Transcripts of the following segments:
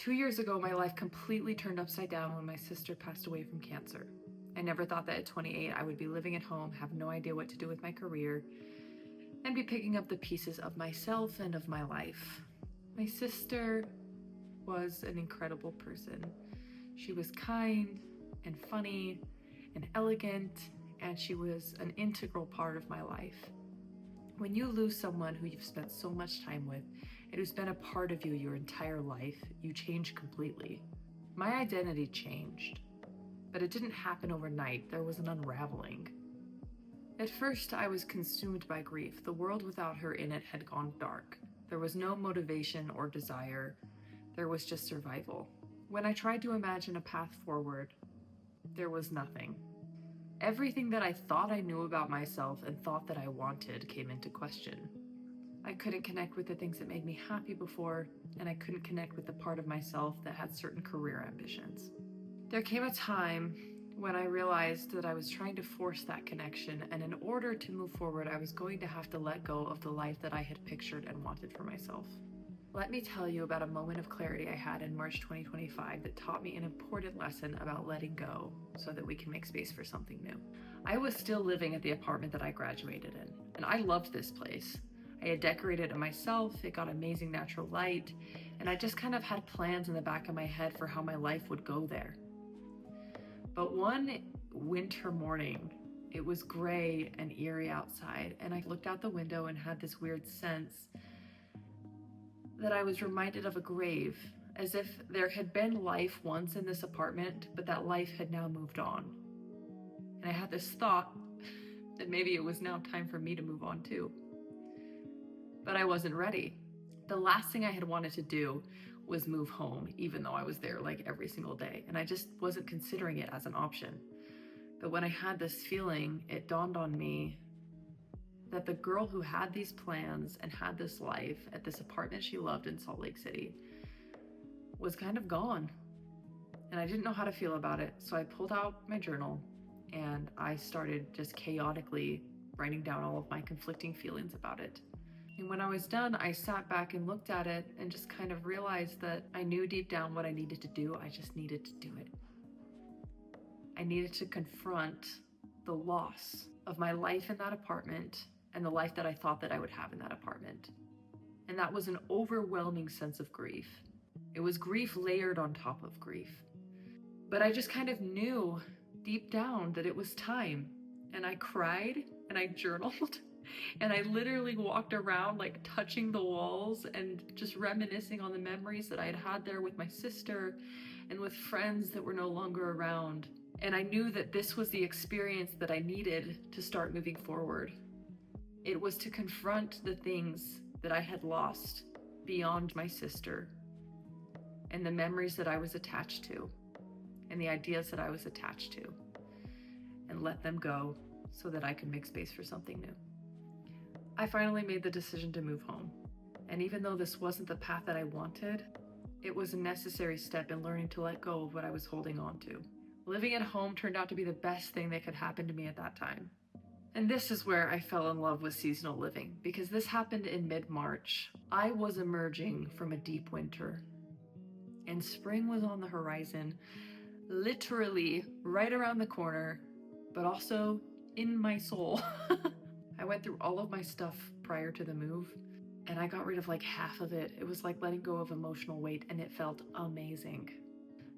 2 years ago, my life completely turned upside down when my sister passed away from cancer. I never thought that at 28 I would be living at home, have no idea what to do with my career, and be picking up the pieces of myself and of my life. My sister was an incredible person. She was kind and funny and elegant, and she was an integral part of my life. When you lose someone who you've spent so much time with and who's been a part of you your entire life, you change completely. My identity changed, but it didn't happen overnight. There was an unraveling. At first, I was consumed by grief. The world without her in it had gone dark. There was no motivation or desire. There was just survival. When I tried to imagine a path forward, there was nothing. Everything that I thought I knew about myself and thought that I wanted came into question. I couldn't connect with the things that made me happy before, and I couldn't connect with the part of myself that had certain career ambitions. There came a time when I realized that I was trying to force that connection, and in order to move forward, I was going to have to let go of the life that I had pictured and wanted for myself. Let me tell you about a moment of clarity I had in March 2025 that taught me an important lesson about letting go so that we can make space for something new. I was still living at the apartment that I graduated in, and I loved this place. I had decorated it myself, it got amazing natural light, and I just kind of had plans in the back of my head for how my life would go there. But one winter morning, it was gray and eerie outside, and I looked out the window and had this weird sense that I was reminded of a grave, as if there had been life once in this apartment, but that life had now moved on. And I had this thought that maybe it was now time for me to move on too. But I wasn't ready. The last thing I had wanted to do was move home, even though I was there like every single day, and I just wasn't considering it as an option. But when I had this feeling, it dawned on me that the girl who had these plans and had this life at this apartment she loved in Salt Lake City was kind of gone. And I didn't know how to feel about it. So I pulled out my journal and I started just chaotically writing down all of my conflicting feelings about it. And when I was done, I sat back and looked at it and just kind of realized that I knew deep down what I needed to do. I just needed to do it. I needed to confront the loss of my life in that apartment and the life that I thought that I would have in that apartment. And that was an overwhelming sense of grief. It was grief layered on top of grief. But I just kind of knew deep down that it was time. And I cried and I journaled and I literally walked around like touching the walls and just reminiscing on the memories that I had had there with my sister and with friends that were no longer around. And I knew that this was the experience that I needed to start moving forward. It was to confront the things that I had lost beyond my sister and the memories that I was attached to and the ideas that I was attached to, and let them go so that I could make space for something new. I finally made the decision to move home. And even though this wasn't the path that I wanted, it was a necessary step in learning to let go of what I was holding on to. Living at home turned out to be the best thing that could happen to me at that time. And this is where I fell in love with seasonal living, because this happened in mid-March. I was emerging from a deep winter, and spring was on the horizon, literally right around the corner, but also in my soul. I went through all of my stuff prior to the move, and I got rid of like half of it. It was like letting go of emotional weight, and it felt amazing.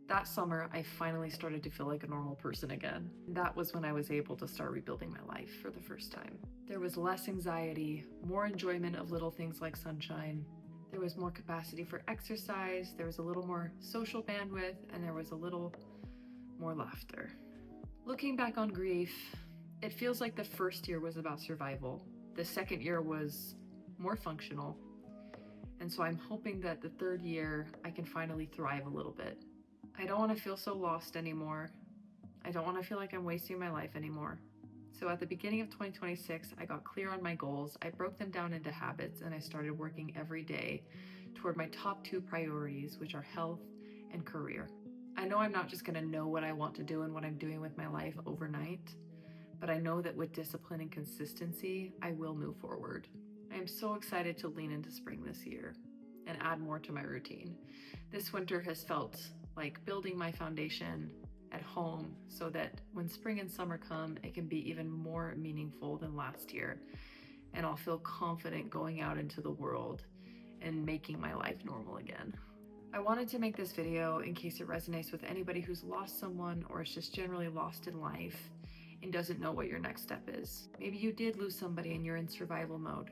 That summer, I finally started to feel like a normal person again. That was when I was able to start rebuilding my life for the first time. There was less anxiety, more enjoyment of little things like sunshine. There was more capacity for exercise, there was a little more social bandwidth, and there was a little more laughter. Looking back on grief, it feels like the first year was about survival. The second year was more functional. And so I'm hoping that the third year I can finally thrive a little bit. I don't want to feel so lost anymore. I don't want to feel like I'm wasting my life anymore. So at the beginning of 2026, I got clear on my goals. I broke them down into habits, and I started working every day toward my top 2 priorities, which are health and career. I know I'm not just going to know what I want to do and what I'm doing with my life overnight, but I know that with discipline and consistency, I will move forward. I am so excited to lean into spring this year and add more to my routine. This winter has felt like building my foundation at home so that when spring and summer come, it can be even more meaningful than last year. And I'll feel confident going out into the world and making my life normal again. I wanted to make this video in case it resonates with anybody who's lost someone or is just generally lost in life and doesn't know what your next step is. Maybe you did lose somebody and you're in survival mode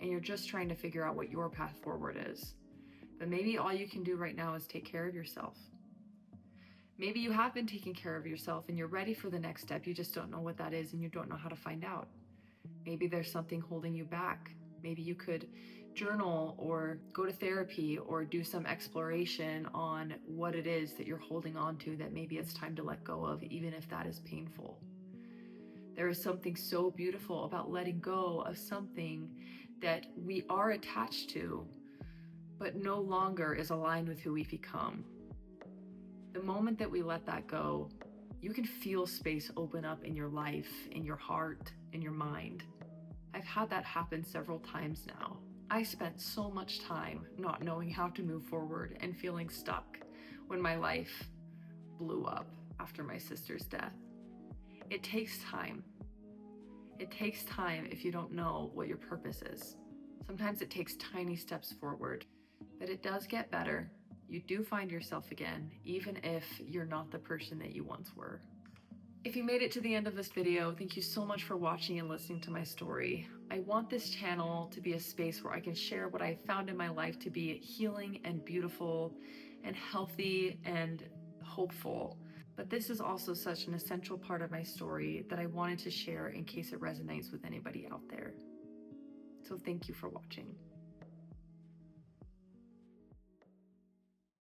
and you're just trying to figure out what your path forward is. But maybe all you can do right now is take care of yourself. Maybe you have been taking care of yourself and you're ready for the next step, you just don't know what that is and you don't know how to find out. Maybe there's something holding you back. Maybe you could journal or go to therapy or do some exploration on what it is that you're holding on to that maybe it's time to let go of, even if that is painful. There is something so beautiful about letting go of something that we are attached to, but no longer is aligned with who we've become. The moment that we let that go, you can feel space open up in your life, in your heart, in your mind. I've had that happen several times now. I spent so much time not knowing how to move forward and feeling stuck when my life blew up after my sister's death. It takes time. It takes time if you don't know what your purpose is. Sometimes it takes tiny steps forward, but it does get better. You do find yourself again, even if you're not the person that you once were. If you made it to the end of this video, thank you so much for watching and listening to my story. I want this channel to be a space where I can share what I found in my life to be healing and beautiful and healthy and hopeful. But this is also such an essential part of my story that I wanted to share in case it resonates with anybody out there. So thank you for watching.